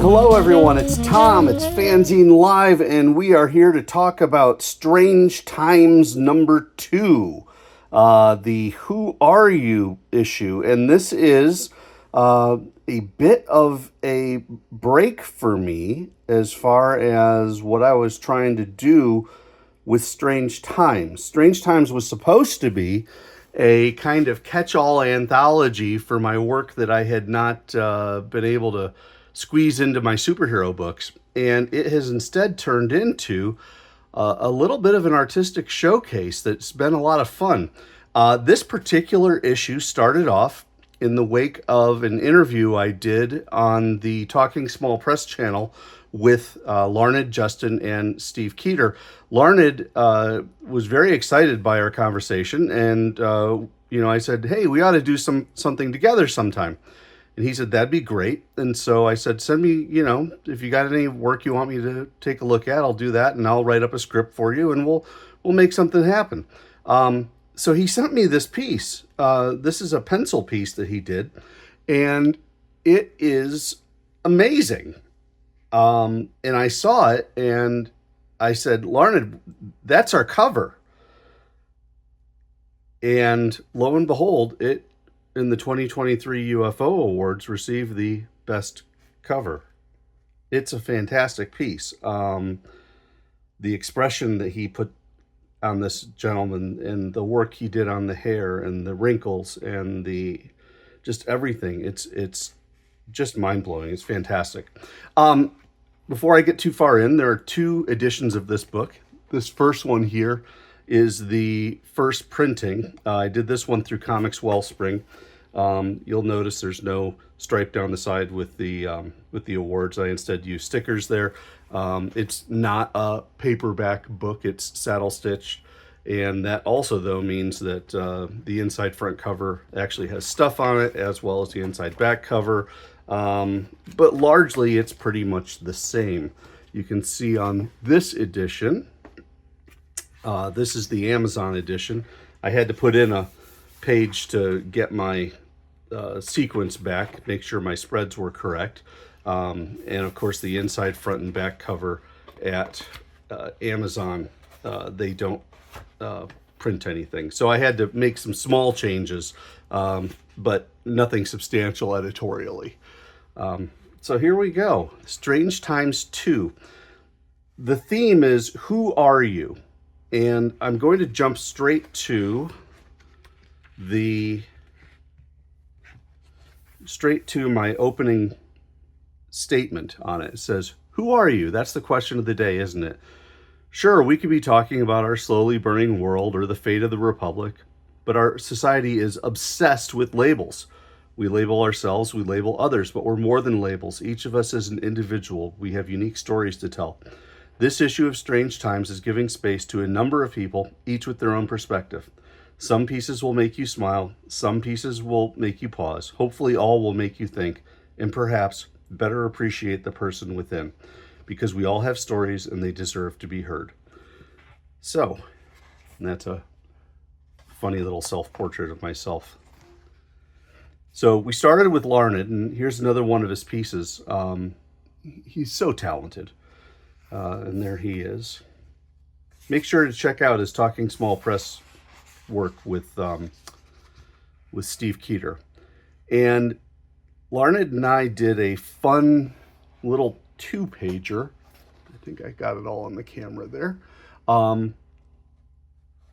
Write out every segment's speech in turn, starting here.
Hello everyone, it's Tom, it's FANzine Live, and we are here to talk about Strange Times number 2, the Who Are You issue. And this is a bit of a break for me as far as what I was trying to do with Strange Times. Strange Times was supposed to be a kind of catch-all anthology for my work that I had not been able to squeeze into my superhero books, and it has instead turned into a little bit of an artistic showcase that's been a lot of fun. This particular issue started off in the wake of an interview I did on the Talking Small Press channel with Larned Justin and Steve Keeter. Larned was very excited by our conversation, and I said, hey, we ought to do something together sometime. And he said, that'd be great. And so I said, send me, if you got any work you want me to take a look at, I'll do that, and I'll write up a script for you, and we'll make something happen. So he sent me this piece. This is a pencil piece that he did, and it is amazing. And I saw it, and I said, Larned, that's our cover. And lo and behold, it, in the 2023 UFO Awards, received the best cover. It's a fantastic piece. The expression that he put on this gentleman and the work he did on the hair and the wrinkles and the just everything, it's just mind-blowing. It's fantastic. Before I get too far in, there are 2 editions of this book. This first one here is the first printing. I did this one through Comics Wellspring. You'll notice there's no stripe down the side with the awards. I instead use stickers there. It's not a paperback book, it's saddle stitched. And that also, though, means that the inside front cover actually has stuff on it, as well as the inside back cover. But largely, it's pretty much the same. You can see on this edition, this is the Amazon edition. I had to put in a page to get my sequence back, make sure my spreads were correct. And of course, the inside, front, and back cover at Amazon, they don't print anything. So I had to make some small changes, but nothing substantial editorially. So here we go. Strange Times 2. The theme is, who are you? And I'm going to jump straight to my opening statement on it. It says, who are you? That's the question of the day, isn't it? Sure, we could be talking about our slowly burning world or the fate of the Republic, but our society is obsessed with labels. We label ourselves, we label others, but we're more than labels. Each of us is an individual. We have unique stories to tell. This issue of Strange Times is giving space to a number of people, each with their own perspective. Some pieces will make you smile, some pieces will make you pause. Hopefully all will make you think, and perhaps better appreciate the person within, because we all have stories and they deserve to be heard. So, that's a funny little self-portrait of myself. So we started with Larned, and here's another one of his pieces. He's so talented. And there he is. Make sure to check out his Talking Small Press work with Steve Keeter. And Larned and I did a fun little 2-pager. I think I got it all on the camera there.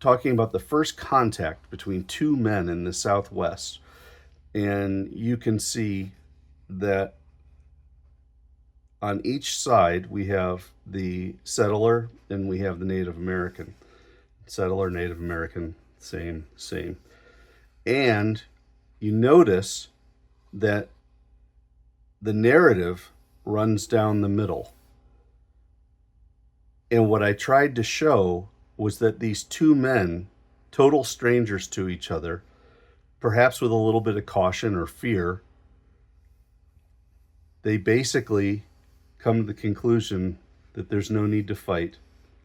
Talking about the first contact between 2 men in the Southwest. And you can see that on each side we have the settler and we have the Native American. Settler, Native American, same. And you notice that the narrative runs down the middle. And what I tried to show was that these 2 men, total strangers to each other, perhaps with a little bit of caution or fear, they basically come to the conclusion that there's no need to fight.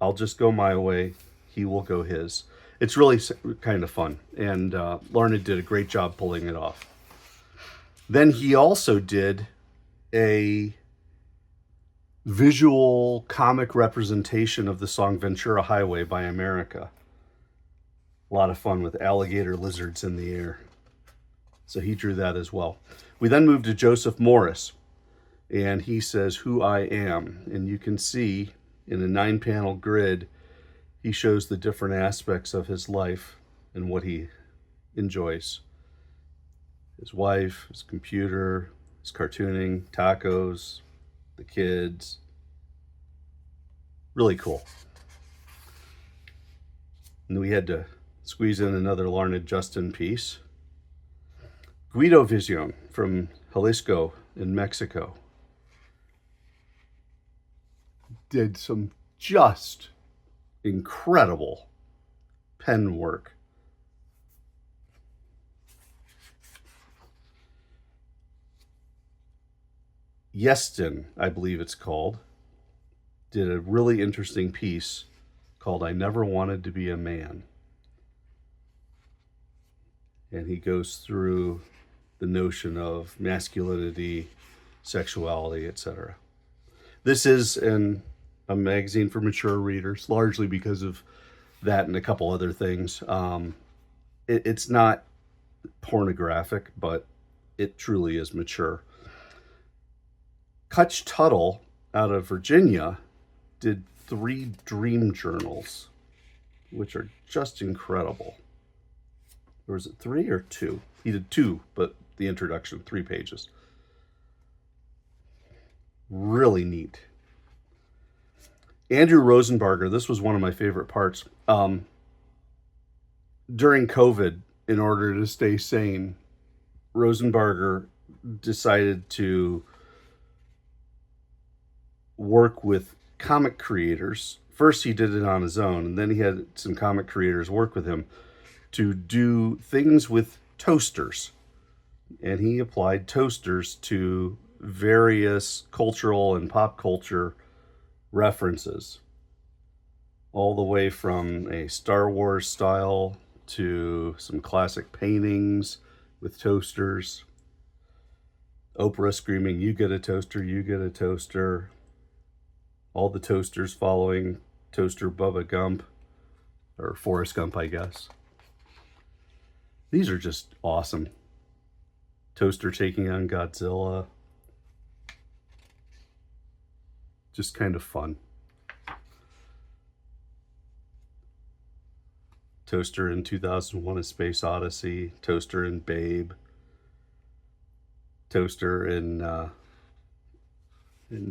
I'll just go my way. He will go his. It's really kind of fun. And Larned did a great job pulling it off. Then he also did a visual comic representation of the song Ventura Highway by America. A lot of fun with alligator lizards in the air. So he drew that as well. We then moved to Joseph Morris, and he says, Who I Am. And you can see in a 9-panel grid, he shows the different aspects of his life and what he enjoys. His wife, his computer, his cartooning, tacos, the kids. Really cool. And we had to squeeze in another Larned Justin piece. Guido Vision from Jalisco in Mexico did some just incredible pen work. Iestyn, I believe it's called, did a really interesting piece called I Never Wanted to Be a Man. And he goes through the notion of masculinity, sexuality, etc. This is a magazine for mature readers, largely because of that and a couple other things. It's not pornographic, but it truly is mature. Cutch Tuttle out of Virginia did 3 dream journals, which are just incredible. Or was it 3 or 2? He did 2, but the introduction, 3 pages. Really neat. Andrew Rosenbarger, this was one of my favorite parts. During COVID, in order to stay sane, Rosenbarger decided to work with comic creators. First, he did it on his own, and then he had some comic creators work with him to do things with toasters. And he applied toasters to various cultural and pop culture references, all the way from a Star Wars style to some classic paintings with toasters. Oprah screaming, "You get a toaster, you get a toaster." All the toasters following Toaster Bubba Gump, or Forrest Gump, I guess. These are just awesome. Toaster taking on Godzilla. Just kind of fun. Toaster in 2001: A Space Odyssey. Toaster in Babe. Toaster in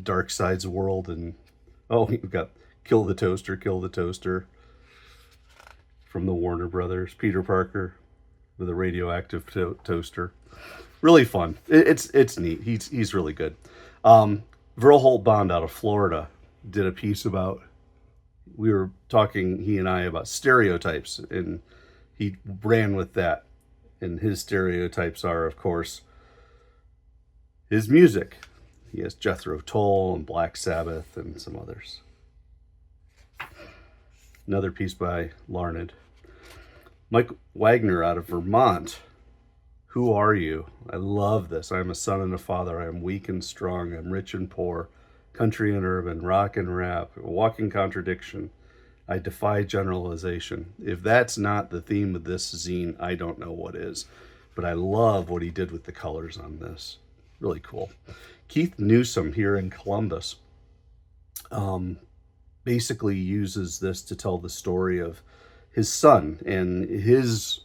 Dark Side's World. And we've got Kill the Toaster from the Warner Brothers. Peter Parker with a radioactive toaster. Really fun. It's neat. He's really good. Verl Holt Bond out of Florida did a piece about, we were talking, he and I, about stereotypes, and he ran with that. And his stereotypes are, of course, his music. He has Jethro Tull and Black Sabbath and some others. Another piece by Larned. Mike Waggoner out of Vermont. Who are you? I love this. I am a son and a father. I am weak and strong. I'm rich and poor. Country and urban. Rock and rap. A walking contradiction. I defy generalization. If that's not the theme of this zine, I don't know what is. But I love what he did with the colors on this. Really cool. Keith Newsome here in Columbus basically uses this to tell the story of his son and his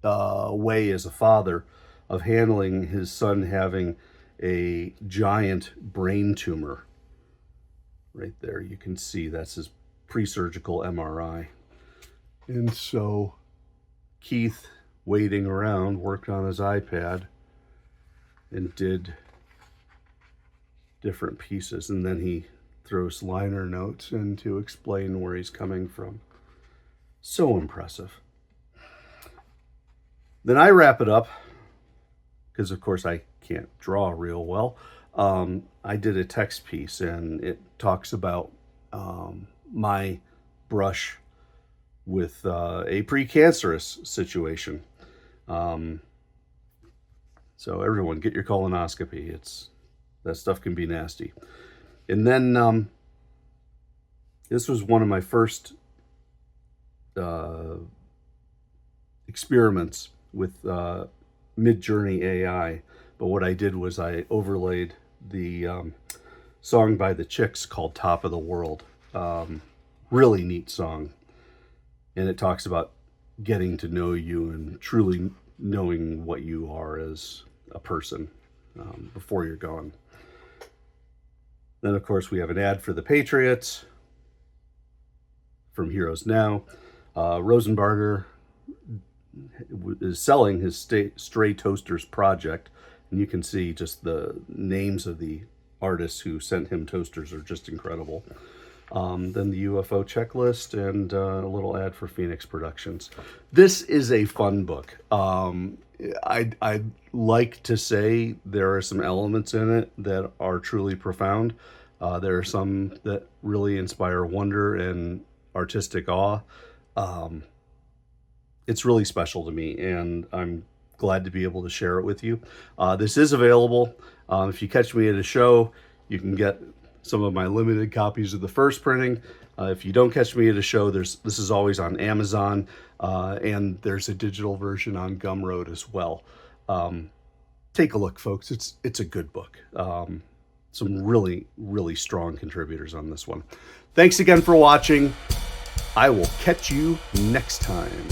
way as a father of handling his son having a giant brain tumor. Right there, you can see that's his pre-surgical MRI. And so Keith, waiting around, worked on his iPad and did different pieces, and then he throws liner notes in to explain where he's coming from. So impressive. Then I wrap it up, because of course I can't draw real well. I did a text piece, and it talks about my brush with a precancerous situation. So everyone, get your colonoscopy. That stuff can be nasty. And then this was one of my first experiments with Midjourney AI. But what I did was I overlaid the song by the Chicks called Top of the World. Really neat song. And it talks about getting to know you and truly knowing what you are as a person before you're gone. Then, of course, we have an ad for the Patriots from Heroes Now. Rosenbarger is selling his Stray Toasters project, and you can see just the names of the artists who sent him toasters are just incredible. Then the UFO checklist and a little ad for Phoenix Productions. This is a fun book. I'd like to say there are some elements in it that are truly profound. There are some that really inspire wonder and artistic awe. It's really special to me, and I'm glad to be able to share it with you. This is available. If you catch me at a show, you can get some of my limited copies of the first printing. If you don't catch me at a show, this is always on Amazon, and there's a digital version on Gumroad as well. Take a look, folks. It's a good book. Some really, really strong contributors on this one. Thanks again for watching. I will catch you next time.